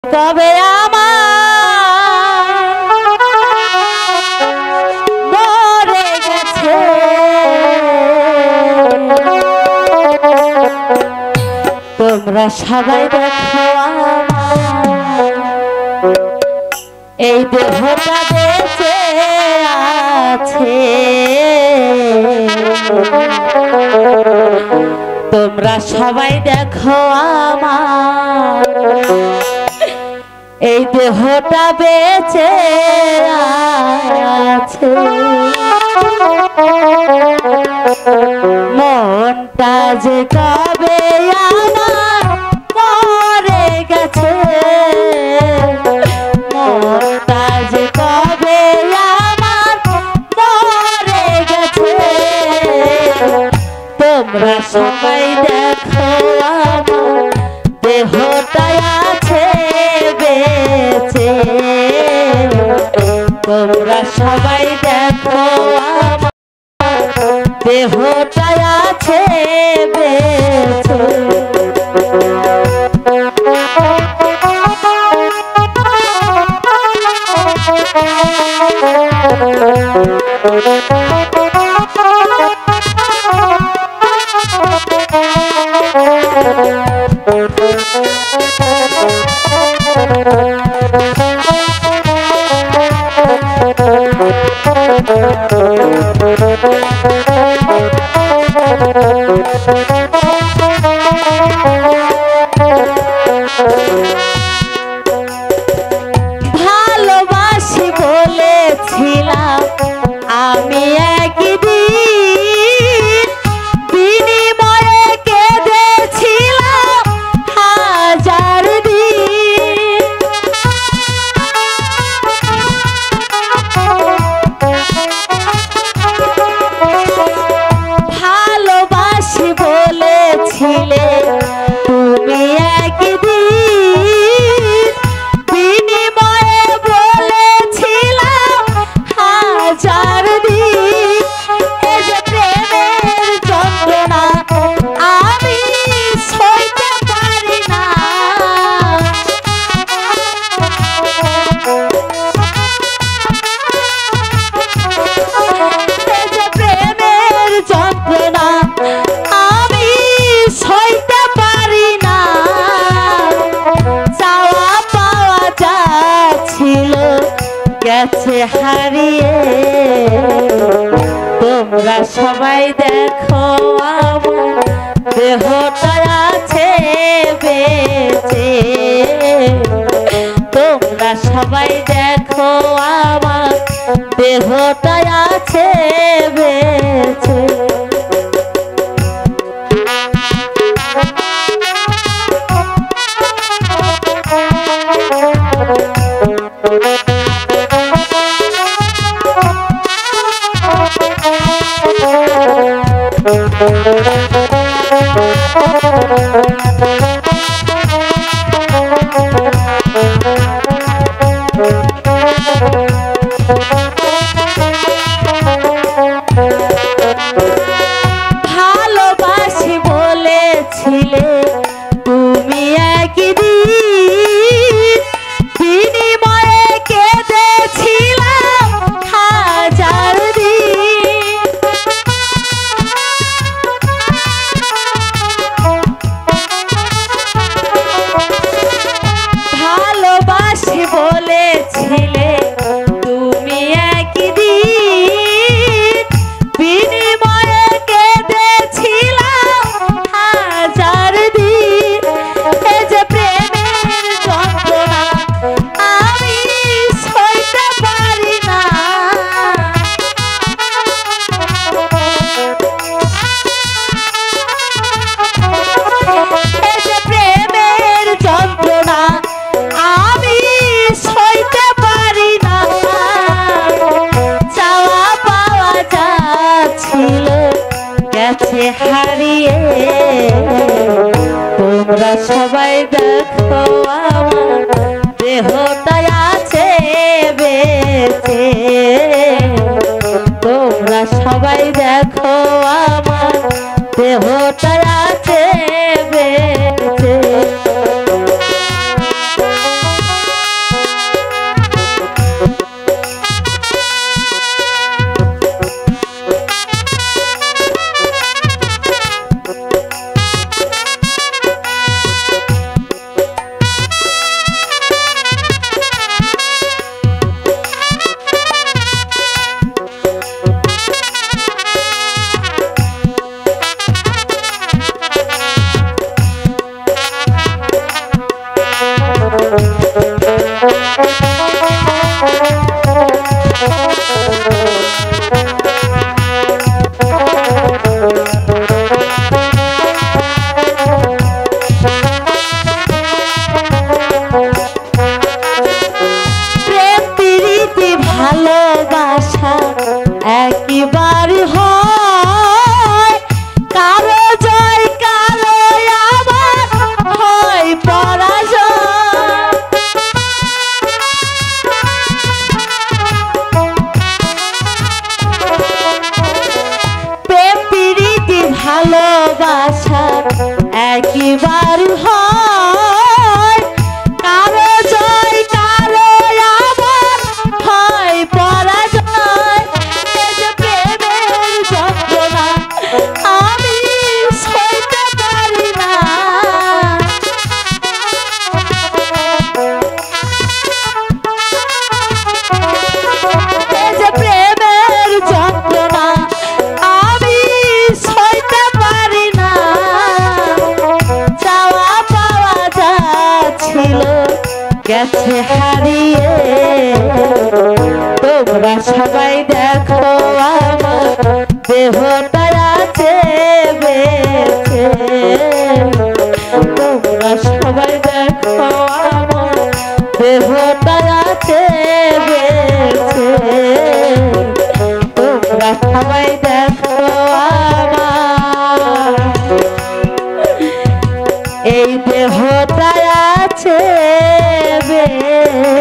তবে আমার মরে গেছে তোমরা সবাই দেখো এই দেহটা বেঁচে আছে তোমরা সবাই দেখো আমার এই দেহটা বেঁচে আছে মনটা যে কবে আমার মরে গেছে মনটা যে কবে আমার মরে গেছে তোমরা সবাই দেখো আমার দেহটা আছে বেঁচে তোমরা সবাই দেখো আমার দেহটা আছে বেঁচে ভালোবাসি বলেছিলাম আমি একদিন বিনিময়ে কেঁদেছিলাম হাজার দিন ভালোবাসি বলেছিলে তুমি একদিন বিনিময়ে বলেছিলাম হাজার দিন এ যে প্রেমের যন্ত্রণা আমি সইতে পারি না এ যে প্রেমের যন্ত্রণা আমি সইতে পারি না চাওয়া পাওয়া যা ছিল গেছে হারিয়ে তোমরা সবাই দেখো আমার দেহটা আছে বেঁচে তোমরা সবাই দেখো আমার দেহটা আছে বেঁচে ভালোবাসি বলেছিলে তুমি একদিন বিনিময়ে কেঁদেছিলাম হাজার দিন ভালোবাসি বলেছিলে তুমি একদিন বিনিময়ে কেঁদেছিলাম হাজার দিন এ যে প্রেমের যন্ত্রণা আমি সইতে পারি না এ যে প্রেমের যন্ত্রণা আমি সইতে পারি না চাওয়া পাওয়া যা ছিল গেছে হারিয়ে তোমরা সবাই দেখো আমার দেহটা আছে বেঁচে তোমরা সবাই দেখো আমার দেহটা আছে বেঁচে গেছে হারিয়ে। তোমরা সবাই দেখো আমার দেহটা আছে বেঁচে। তোমরা সবাই দেখো আমার দেহটা আছে বেঁচে। তোমরা সবাই দেখো আমার এই দেহটা আছে বেঁচে।